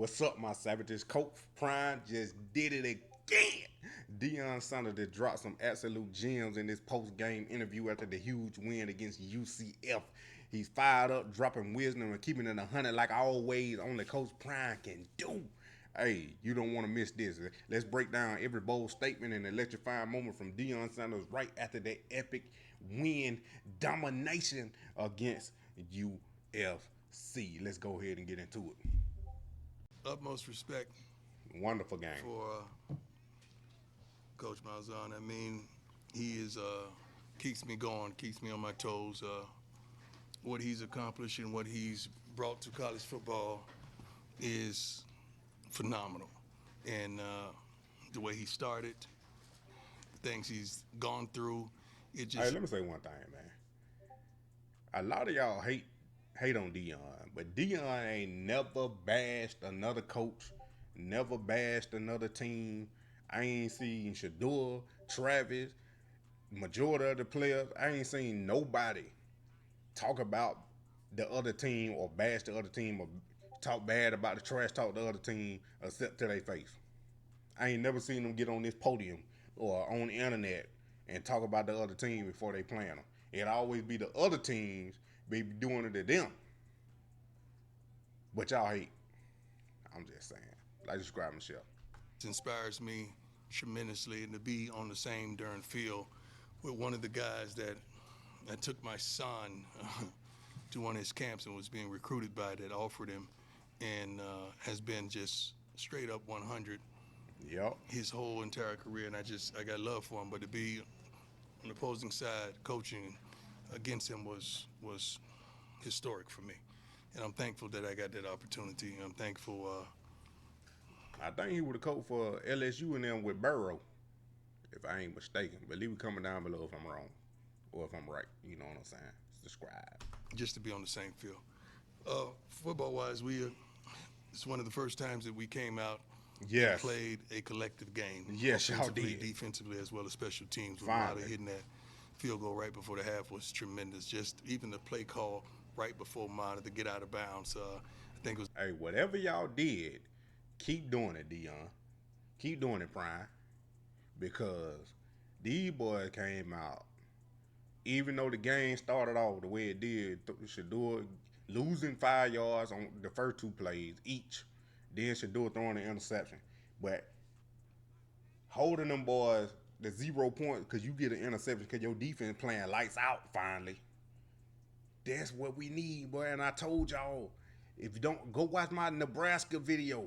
What's up, my savages? Coach Prime just did it again. Deion Sanders that dropped some absolute gems in this post-game interview after the huge win against UCF. He's fired up, dropping wisdom and keeping it 100 like always. Only Coach Prime can do. Hey, you don't want to miss this. Let's break down every bold statement and electrifying moment from Deion Sanders right after that epic win domination against UFC. Let's go ahead and get into it. Utmost respect Wonderful game. for Coach Malzahn. I mean, he is keeps me going, keeps me on my toes. What he's accomplished and what he's brought to college football is phenomenal. And the way he started, things he's gone through, it Hey, just let me say one thing, man. A lot of y'all hate on Deion, but Deion ain't never bashed another coach, never bashed another team. I ain't seen Shador, Travis, majority of the players. I ain't seen nobody talk about the other team or bash the other team or talk bad about the trash talk the other team except to their face. I ain't never seen them get on this podium or on the internet and talk about the other team before they playing them. It always be the other teams be doing it to them. But y'all hate. I'm just saying. Like describe Michelle. inspires me tremendously, and to be on the same darn field with one of the guys that took my son to one of his camps and was being recruited by, that offered him, and has been just straight up 100 Yep. his whole entire career. And I got love for him, but to be on the opposing side coaching against him was historic for me. And I'm thankful that I got that opportunity. I'm thankful. I think he would have coached for LSU and them with Burrow, if I ain't mistaken. But leave it coming down below if I'm wrong. Or if I'm right. You know what I'm saying? Subscribe. Just to be on the same field. Football-wise, it's one of the first times that we came out and Yes. played a collective game. Yes, y'all offensively, did. defensively, as well as special teams. With a lot of Finally. hitting that field goal right before the half was tremendous. Just even the play call right before mine to get out of bounds. I think it was. Hey, whatever y'all did, keep doing it, Deion. Keep doing it, Prime. Because these boys came out, even though the game started off the way it did, Shador losing 5 yards on the first two plays each, then Shador throwing an interception. But holding them boys the 0 points because you get an interception because your defense playing lights out finally. That's what we need, boy. And I told y'all, if you don't, go watch my Nebraska video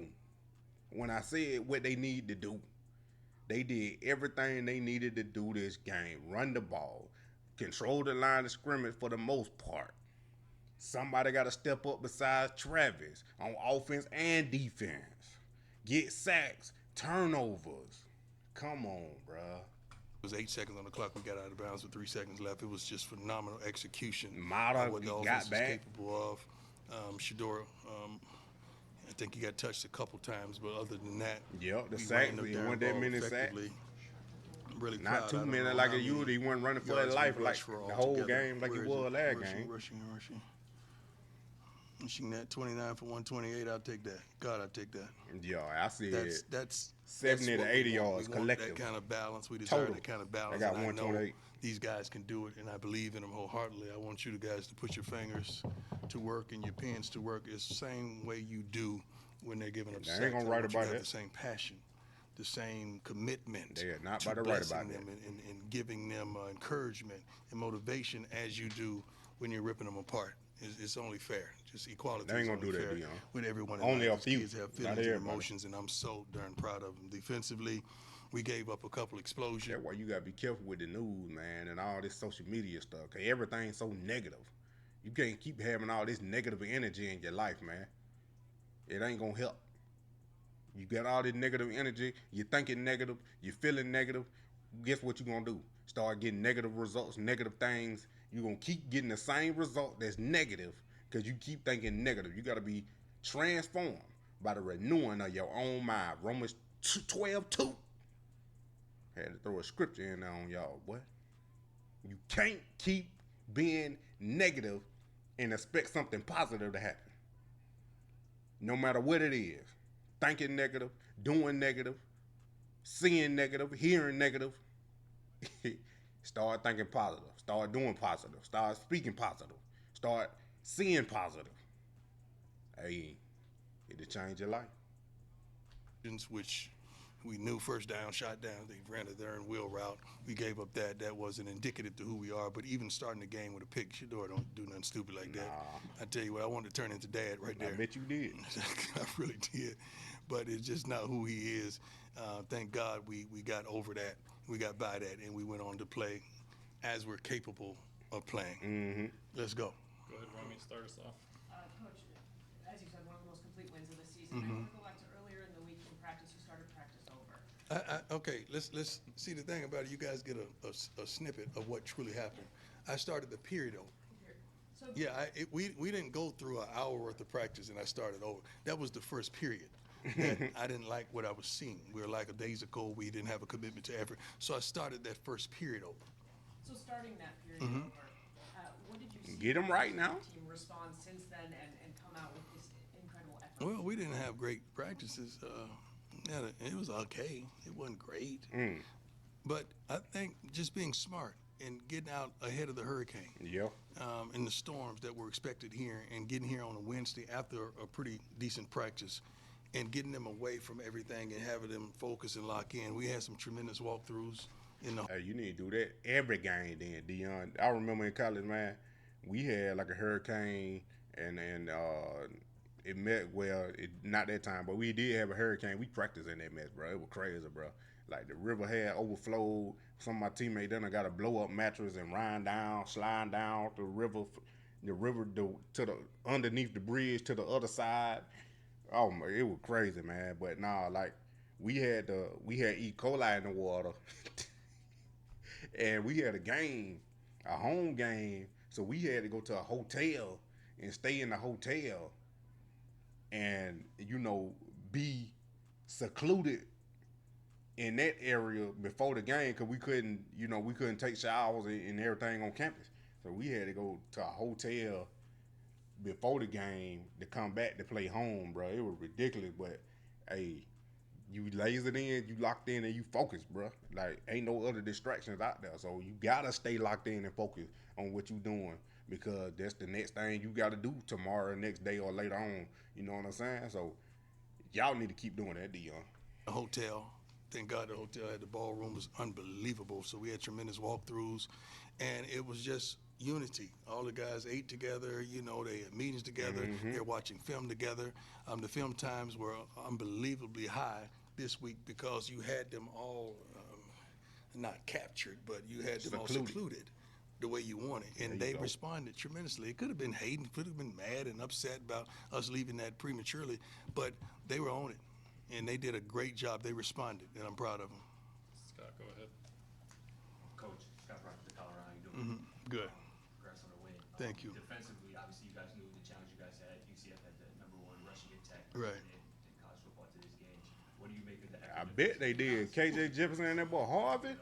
when I said what they need to do. They did everything they needed to do this game. Run the ball. Control the line of scrimmage for the most part. Somebody got to step up besides Travis on offense and defense. Get sacks, turnovers. Come on, bruh. It was 8 seconds on the clock. We got out of bounds with 3 seconds left. It was just phenomenal execution. Mata what the got offense was back. capable of. Shador, I think he got touched a couple times, but other than that, Yep, the we sacks. ran them It darn wasn't that ball many sacks. effectively. I'm really Not proud. too I don't many know like how it usually. many He wasn't running for his yards we life like rushed for the whole altogether. game like he Where is was it? last Rushing, game. Rushing that 29 for 128, I'll take that. God, I'll take that. Yeah, I see it. That's 70 to what 80 we want. yards We want collective. that kind of balance. We deserve Total. that kind of I balance. got And I know 128. these guys can do it, and I believe in them wholeheartedly. I want you guys to put your fingers to work and your pens to work. It's the same way you do when they're giving up They sacks. ain't gonna I write want you to about have that. the same passion, the same commitment They are not to about to write blessing about them that. and giving them encouragement and motivation as you do when you're ripping them apart. It's only fair. Just equality They ain't is gonna only do that, fair Deion. with everyone in Only life. a few. Kids have Not feelings and everybody. emotions, and I'm so darn proud of them. Defensively, we gave up a couple explosions. That's why you gotta be careful with the news, man, and all this social media stuff. Cause everything's so negative. You can't keep having all this negative energy in your life, man. It ain't gonna help. You got all this negative energy, you're thinking negative, you're feeling negative. Guess what you're gonna do? Start getting negative results, negative things. You're gonna keep getting the same result that's negative because you keep thinking negative. You gotta be transformed by the renewing of your own mind. Romans 12:2. Had to throw a scripture in there on y'all, boy. You can't keep being negative and expect something positive to happen. No matter what it is. thinking negative, doing negative, seeing negative, hearing negative. Start thinking positive. Start doing positive. Start speaking positive. Start seeing positive. Hey, it'll change your life. Which we knew first down, shot down. They ran a there and wheel route. We gave up that. That wasn't indicative to who we are. But even starting the game with a pick, Shador don't do nothing stupid like that. Nah. I tell you what, I wanted to turn into dad right there. I bet you did. I really did. But it's just not who he is. Thank God we got over that. We got by that, and we went on to play as we're capable of playing. Mm-hmm. Let's go. Go ahead, Romy, start us off. Coach, as you said, one of the most complete wins of the season. I want to go back to earlier in the week in practice. You started practice over. Okay, let's see the thing about it. You guys get a snippet of what truly happened. I started the period over. So Yeah, we didn't go through an hour worth of practice and I started over. That was the first period. That I didn't like what I was seeing. We were like a days ago. We didn't have a commitment to effort. So I started that first period over. So starting that period over, what did you see? Get 'em right now. The team respond since then and come out with this incredible effort. Well, we didn't have great practices. It was okay. It wasn't great. But I think just being smart and getting out ahead of the hurricane. Yeah. And the storms that were expected here and getting here on a Wednesday after a pretty decent practice and getting them away from everything and having them focus and lock in. We had some tremendous walkthroughs in the Hey, you need to do that every game then, Deion. I remember in college, man, we had like a hurricane and it met well, not that time, but we did have a hurricane. We practiced in that mess, bro. It was crazy, bro. Like the river had overflowed. Some of my teammates then got a blow up mattress and ran down, sliding down the river to the underneath the bridge to the other side. Oh my, it was crazy, man. But nah, like we had E. coli in the water, and we had a home game, so we had to go to a hotel and stay in the hotel, and be secluded in that area before the game because we couldn't take showers and everything on campus. So we had to go to a hotel before the game to come back to play home, bro. It was ridiculous, but hey, you lasered in, you locked in, and you focused, bro. Like ain't no other distractions out there, so you gotta stay locked in and focused on what you doing because that's the next thing you gotta do tomorrow, next day, or later on. You know what I'm saying? So y'all need to keep doing that, Deion. hotel. Thank God the hotel had the ballroom was unbelievable. So we had tremendous walkthroughs, and it was just unity. All the guys ate together. They had meetings together. They're watching film together. The film times were unbelievably high this week because you had them all not captured, but you had them all secluded the way you wanted, and they responded tremendously. It could have been Hayden, could have been mad and upset about us leaving that prematurely, but they were on it. And they did a great job. They responded, and I'm proud of them. Scott, go ahead. Coach, Scott Brock with the Colorado, how you doing? Good. Congrats on the win. Thank you. Defensively, obviously, you guys knew the challenge you guys had. UCF had the #1 rushing attack Right. in college football to this game. What do you make of the effort? I bet they did. KJ Jefferson and that boy Harvey.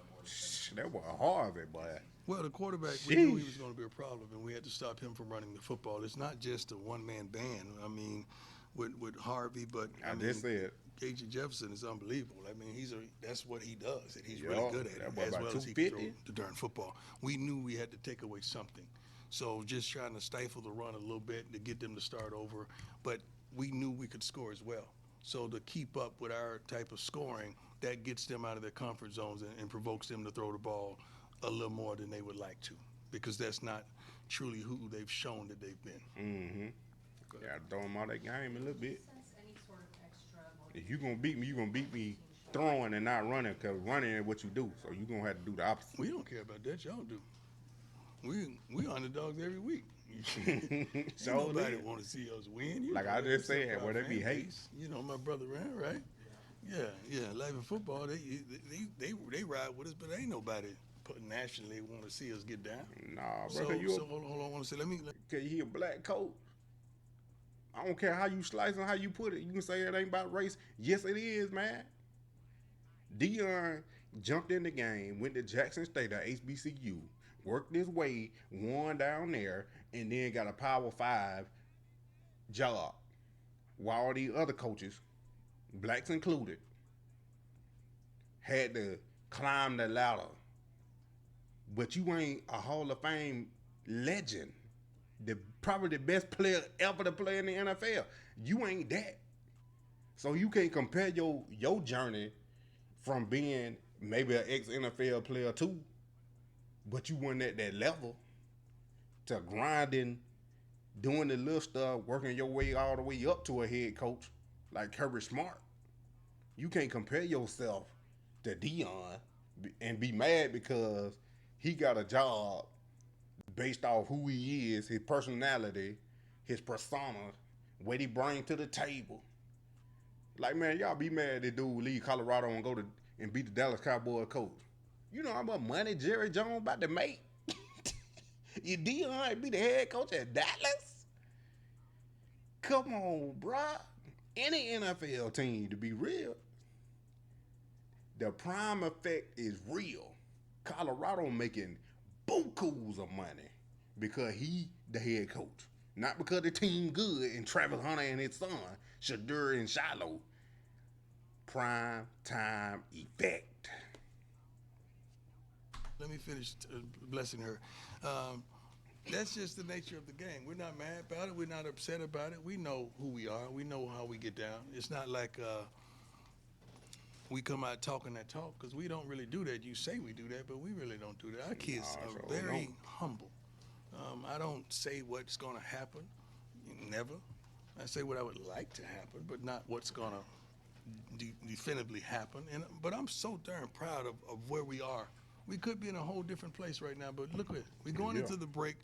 That boy Harvey, boy. Well, the quarterback, we knew he was going to be a problem, and we had to stop him from running the football. It's not just a one-man band. I mean, with Harvey, but I just said. KJ Jefferson is unbelievable. I mean, that's what he does, and he's Yeah, really good at that it, boy as about well as he can throw 250. the darn football. We knew we had to take away something. So just trying to stifle the run a little bit to get them to start over, but we knew we could score as well. So to keep up with our type of scoring, that gets them out of their comfort zones and provokes them to throw the ball a little more than they would like to, because that's not truly who they've shown that they've been. Mm-hmm. Gotta throw him out that game a little bit. Sense any sort of extra If you gonna beat me, you gonna beat me throwing and not running, cause running is what you do. So you gonna have to do the opposite. We don't care about that. Y'all do. We underdogs every week. So Nobody then, want to see us win. Like I just said, where they be hate. My brother ran right. Yeah. Life in football, they ride with us, but ain't nobody nationally want to see us get down. Nah, So, bro, hold on. I want to say, let me. cause he a black coat. I don't care how you slice and how you put it. You can say it ain't about race. Yes, it is, man. Deion jumped in the game, went to Jackson State at HBCU, worked his way, won down there, and then got a Power 5 job. While all these other coaches blacks included, had to climb the ladder, but you ain't a Hall of Fame legend, probably the best player ever to play in the NFL. You ain't that. So you can't compare your journey from being maybe an ex NFL player too, but you weren't at that level, to grinding, doing the little stuff, working your way all the way up to a head coach like Kirby Smart. You can't compare yourself to Deion and be mad because he got a job based off who he is, his personality, his persona, what he brings to the table. Like, man, y'all be mad that dude leave Colorado and go to and be the Dallas Cowboys coach. You know how much money Jerry Jones about to make? You Deion be the head coach at Dallas? Come on, bruh. Any NFL team, to be real, the prime effect is real. Colorado making bukus of money because he the head coach. Not because the team good and Travis Hunter and his son, Shadur and Shiloh. Prime time effect. Let me finish blessing her. That's just the nature of the game. We're not mad about it. We're not upset about it. We know who we are. We know how we get down. It's not like we come out talking that talk, because we don't really do that. You say we do that, but we really don't do that. Our kids are very humble. I don't say what's going to happen. Never. I say what I would like to happen, but not what's going to definitively happen. But I'm so darn proud of where we are. We could be in a whole different place right now, but look at it. We're going into the break.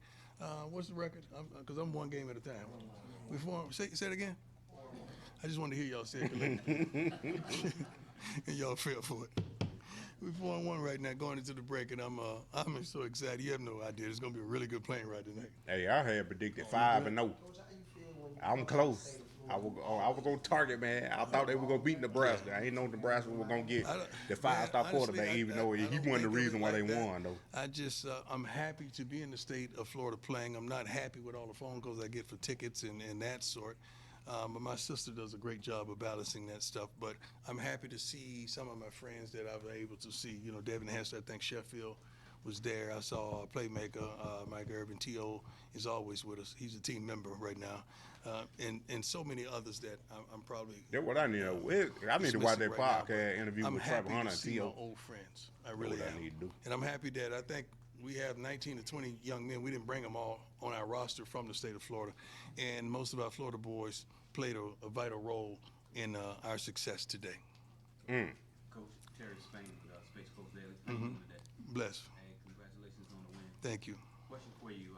What's the record? Because I'm one game at a time. Say it again. I just wanted to hear y'all say it. And y'all fell for it. We're 4-1 right now, going into the break, and I'm so excited. You have no idea. It's going to be a really good plane ride tonight. Hey, I had predicted 5-0. I'm close. I was on target, man. I thought they were gonna beat Nebraska. I ain't know Nebraska was gonna get the 5-star quarterback, even though he wasn't the reason why they won, though. I'm happy to be in the state of Florida playing. I'm not happy with all the phone calls I get for tickets and that sort. But my sister does a great job of balancing that stuff. But I'm happy to see some of my friends that I've been able to see. You know, Devin Hester, I think Sheffield was there. I saw playmaker Mike Irvin. T.O. is always with us. He's a team member right now. And so many others that I'm probably. That's what I need. I need to watch that podcast interview with Travis Hunter and T.O. I'm happy to see my old friends. I really am. I need to do. And I'm happy that I think we have 19 to 20 young men. We didn't bring them all on our roster from the state of Florida. And most of our Florida boys played a vital role in our success today. Coach Terry Spain with Space Coast Daily. How you doing today? Bless. Hey, congratulations on the win. Thank you. Question for you.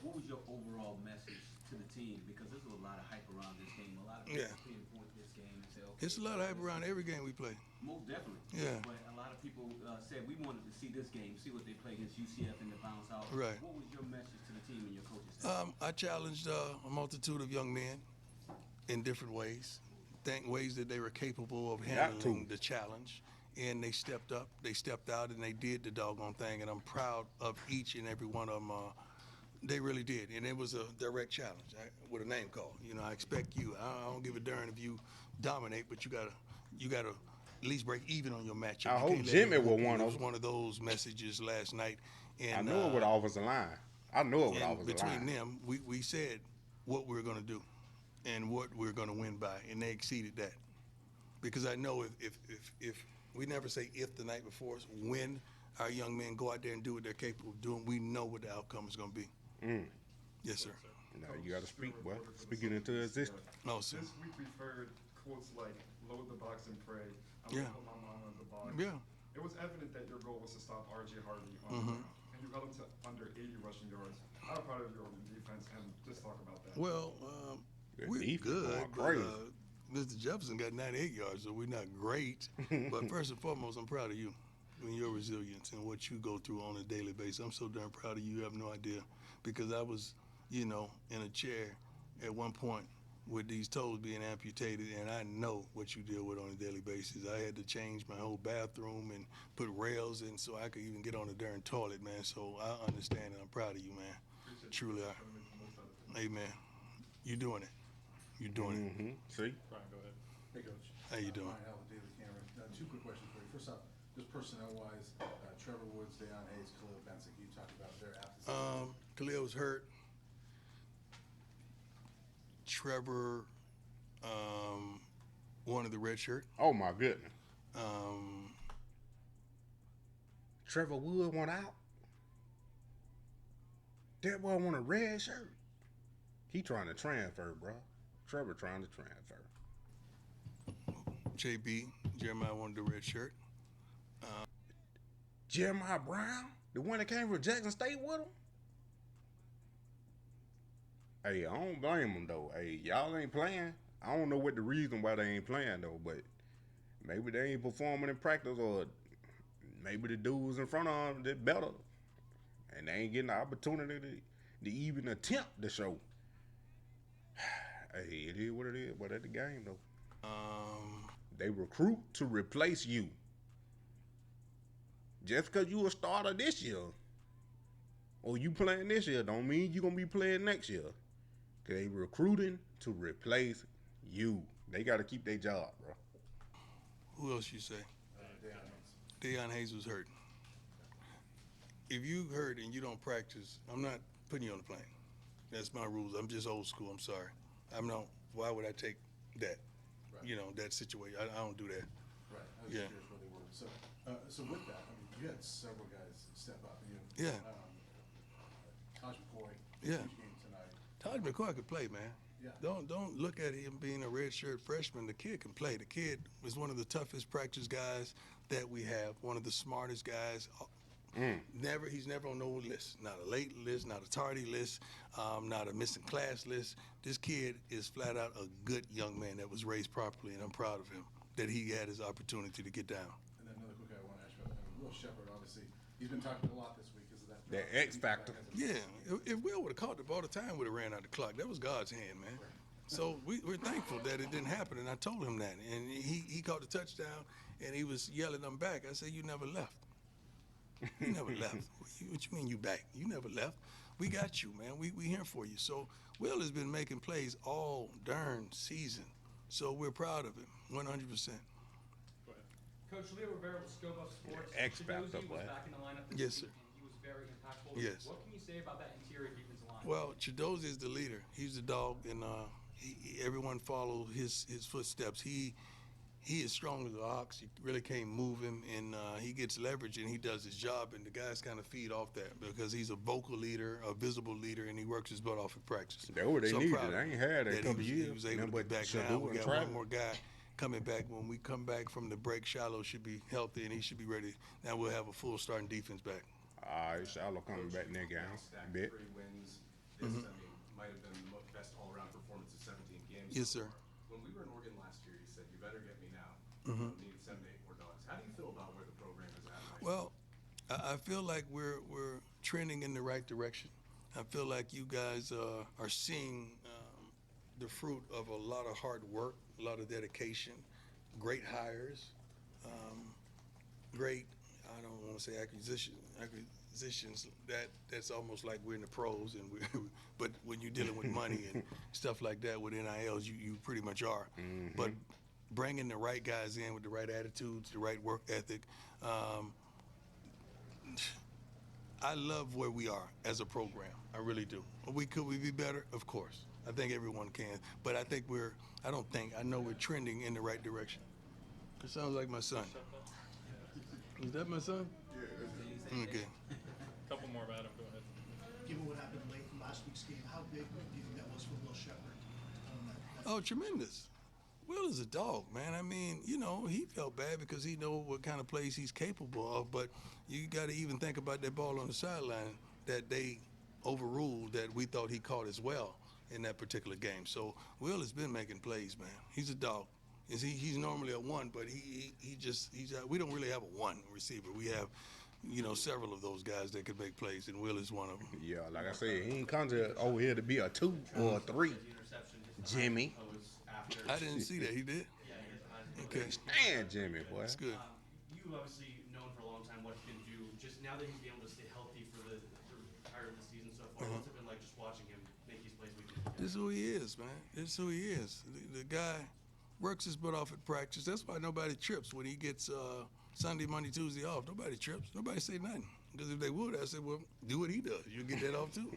What was your overall message to the team? Because there's a lot of hype around this game. A lot of people pinpoint this game and say, okay. It's a lot of hype around every game we play. Most definitely. Yeah. But a lot of people said we wanted to see this game, see what they play against UCF in the bounce out. Right. What was your message to the team and your coaches? I challenged a multitude of young men in different ways, ways that they were capable of handling the challenge. And they stepped up, they stepped out, and they did the doggone thing. And I'm proud of each and every one of them. They really did. And it was a direct challenge with a name call. You know, I expect you. I don't give a darn if you dominate, but you gotta at least break even on your matchup. I hope Jimmy was one of them. It was one of those messages last night. And I knew it with the offensive line. I knew it with the offensive line. Between them, we said what we were going to do and what we were going to win by, and they exceeded that. Because I know if we never say if the night before, it's when our young men go out there and do what they're capable of doing, we know what the outcome is going to be. Yes, sir. Now you got to speak, boy. Speaking into existence. No, sir. This week we've heard quotes like "load the box and pray." I'm Yeah. gonna put my mom on the box. Yeah. It was evident that your goal was to stop R.J. Harvey on the ground, and you held him to under 80 rushing yards. How proud of you of your defense, and just talk about that. Well, Their we're defense good, going but Mr. Jefferson got 98 yards, so we're not great. But first and foremost, I'm proud of you and your resilience and what you go through on a daily basis. I'm so darn proud of you. You have no idea, because I was, in a chair at one point with these toes being amputated, and I know what you deal with on a daily basis. I had to change my whole bathroom and put rails in so I could even get on the darn toilet, man. So I understand, and I'm proud of you, man. Truly are. Amen. You're doing it. You're doing it. See? Brian, go ahead. Hey, Coach. How you doing? Ryan Howell with Daily Camera. Two quick questions for you. First off, just personnel-wise, Trevor Woods, Deion Hayes, Khalil Benson, can you talk about their absence? Khalil was hurt. Trevor wanted the red shirt. Oh my goodness. Um, Trevor Wood went out. That boy want a red shirt. He trying to transfer, bro. Trevor trying to transfer. JB, Jeremiah wanted the red shirt. Jeremiah Brown, the one that came from Jackson State with him. Hey, I don't blame him though. Hey, y'all ain't playing. I don't know what the reason why they ain't playing though, but maybe they ain't performing in practice, or maybe the dudes in front of them did better, and they ain't getting the opportunity to even attempt the show. Hey, it is what it is, but at the game though. They recruit to replace you. Just because you a starter this year, or you playing this year, don't mean you gonna be playing next year. Cause they recruiting to replace you. They gotta keep their job, bro. Who else you say? Deion Hayes. Deion Hayes was hurt. If you hurt and you don't practice, I'm not putting you on the plane. That's my rules. I'm just old school. I'm sorry. I'm not. Why would I take that? Right. You know, that situation. I don't do that. Right. I was Yeah. just curious where they were. So with that, I mean, you had several guys step up. Yeah. Taj McCoy, Yeah. huge game tonight. Todd McCoy could play, man. Yeah. Don't look at him being a redshirt freshman. The kid can play. The kid was one of the toughest practice guys that we have. One of the smartest guys. He's never on no list. Not a late list, not a tardy list, not a missing class list. This kid is flat out a good young man that was raised properly, and I'm proud of him that he had his opportunity to get down. And then another quick guy I want to ask you about. I mean, Will Shepherd, obviously, he's been talking a lot this week because of that. That drop. X factor. Yeah, if Will would have caught the ball, the time would have ran out the clock. That was God's hand, man. So we're thankful that it didn't happen, and I told him that. And he caught the touchdown, and he was yelling, "I'm back." I said, "You never left. You never left. What you mean you back? You never left. We got you, man. We here for you." So Will has been making plays all darn season. So we're proud of him, 100%. Go ahead. Coach Leo Rivera will scope up sports. X factor, Chidozie boy. was back in the lineup this Yes, week, sir. and he was very impactful. Yes. What can you say about that interior defensive line? Well, Chidozie is the leader. He's the dog, and everyone follow his footsteps. He is strong as an ox. You really can't move him, and he gets leverage, and he does his job, and the guys kind of feed off that because he's a vocal leader, a visible leader, and he works his butt off in practice. That's what they needed. proud of I him ain't had that he couple was- years. He was able to Remember be back Shadu now. We and got Travis? one more guy coming back. When we come back from the break, Shiloh should be healthy, and he should be ready. Now we'll have a full starting defense back. All right, Shiloh coming back in that game. Stacked Bet. 3 wins. This, I mean, might have been the best all-around performance in 17 games. Yes, so sir. far. When we were in Oregon last year, you said, "You better get me now. I need 7 to 8 more dogs." How do you feel about where the program is at right now? Well, I feel like we're trending in the right direction. I feel like you guys are seeing the fruit of a lot of hard work, a lot of dedication, great hires, great, I don't want to say acquisitions. That's almost like we're in the pros, and but when you're dealing with money and stuff like that with NILs, you pretty much are. But bringing the right guys in with the right attitudes, the right work ethic. I love where we are as a program. I really do. Could we be better? Of course. I think everyone can. But I think I know we're trending in the right direction. It sounds like my son. Is that my son? Yeah. Okay. Couple more about him. Go ahead. Given what happened late in last week's game, how big do you think that was for Will Shepherd? Oh, tremendous. Will is a dog, man. I mean, he felt bad because he know what kind of plays he's capable of, but you got to even think about that ball on the sideline that they overruled that we thought he caught as well in that particular game. So Will has been making plays, man. He's a dog. He's normally a 1, but we don't really have a 1 receiver. We have, several of those guys that could make plays, and Will is one of them. Yeah, like I said, he ain't come to over here to be a 2 or a 3. Jimmy. I didn't see that. He did? Okay. Stand Jimmy, boy. That's good. You obviously known for a long time what he can do. Just now that he's been able to stay healthy for the entire of the season so far, what's it been like just watching him make these plays week in? This is who he is, man. This is who he is. The guy works his butt off at practice. That's why nobody trips when he gets Sunday, Monday, Tuesday off. Nobody trips. Nobody say nothing. Because if they would, I sauld, well, do what he does. You'll get that off too.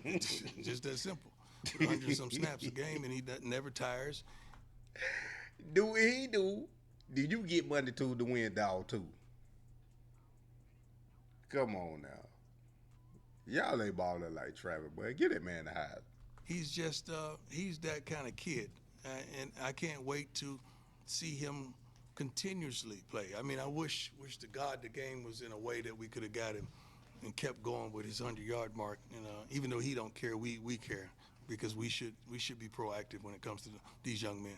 It's just that simple. 100 and some snaps a game, and he never tires. Do what he do. Do you get Monday, Tuesday, Wednesday off too? Come on now. Y'all ain't balling like Travis, boy. Get that man the high. He's just he's that kind of kid, and I can't wait to see him continuously play. I mean, I wish to God the game was in a way that we could have got him and kept going with his 100-yard mark. And even though he don't care, we care, because we should be proactive when it comes to these young men.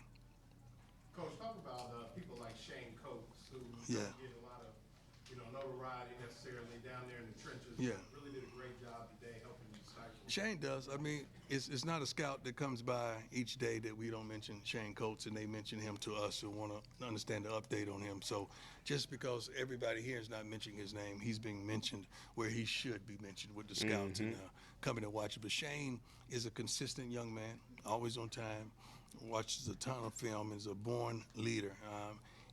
Coach, talk about people like Shane Coates, who Yeah. don't get a lot of notoriety necessarily down there in the trenches. Yeah. Really did a great job today helping you stifle. Shane does. I mean, it's not a scout that comes by each day that we don't mention Shane Coates, and they mention him to us and want to understand the update on him. So just because everybody here is not mentioning his name, he's being mentioned where he should be mentioned with the scouts and coming to watch it. But Shane is a consistent young man, always on time, watches a ton of film, is a born leader.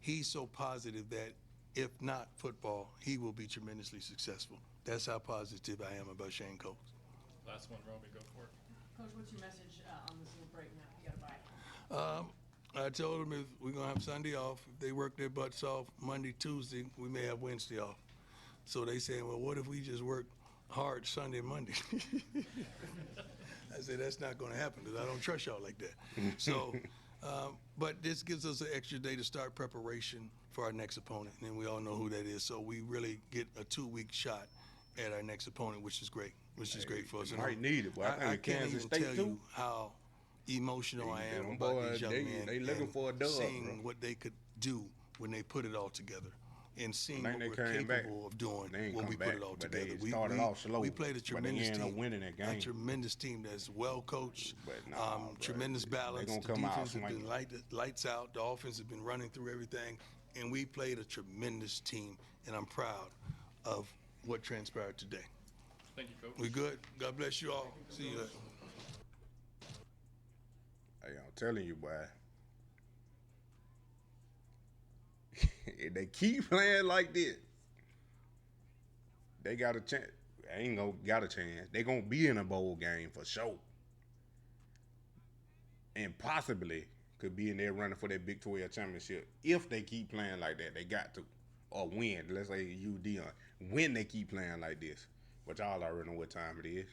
He's so positive that if not football, he will be tremendously successful. That's how positive I am about Shane Coates. Last one, Roby, go for it. Coach, what's your message on this little break now? You gotta buy. I told them if we're going to have Sunday off, if they work their butts off Monday, Tuesday, we may have Wednesday off. So they saying, well, what if we just work hard Sunday, Monday? I said, that's not going to happen because I don't trust y'all like that. So, but this gives us an extra day to start preparation for our next opponent, and we all know who that is. So we really get a 2-week shot at our next opponent, which is great. Great for us. Might need it, but I think can't Kansas even State tell too. you how emotional I am them about boys, these young men. they looking and for a dub, seeing bro. what they could do when they put it all together, and seeing I what think we're they came capable back. of doing They ain't when come we put back, it all but together. they started off slow, We played a but they tremendous ended up team. winning that A game. tremendous team that's well coached, But nah, bro. tremendous balance. They The gonna come out defense has been swinging. lights out. The offense has been running through everything, and we played a tremendous team. And I'm proud of what transpired today. Thank you, Coach. We good? God bless you all. See you later. Hey, I'm telling you, boy. If they keep playing like this, they got a chance. Ain't gonna got a chance. They gonna be in a bowl game for sure, and possibly could be in there running for that Big 12 championship if they keep playing like that. They got to, or win. Let's say you Deion, when they keep playing like this. But y'all already know what time it is.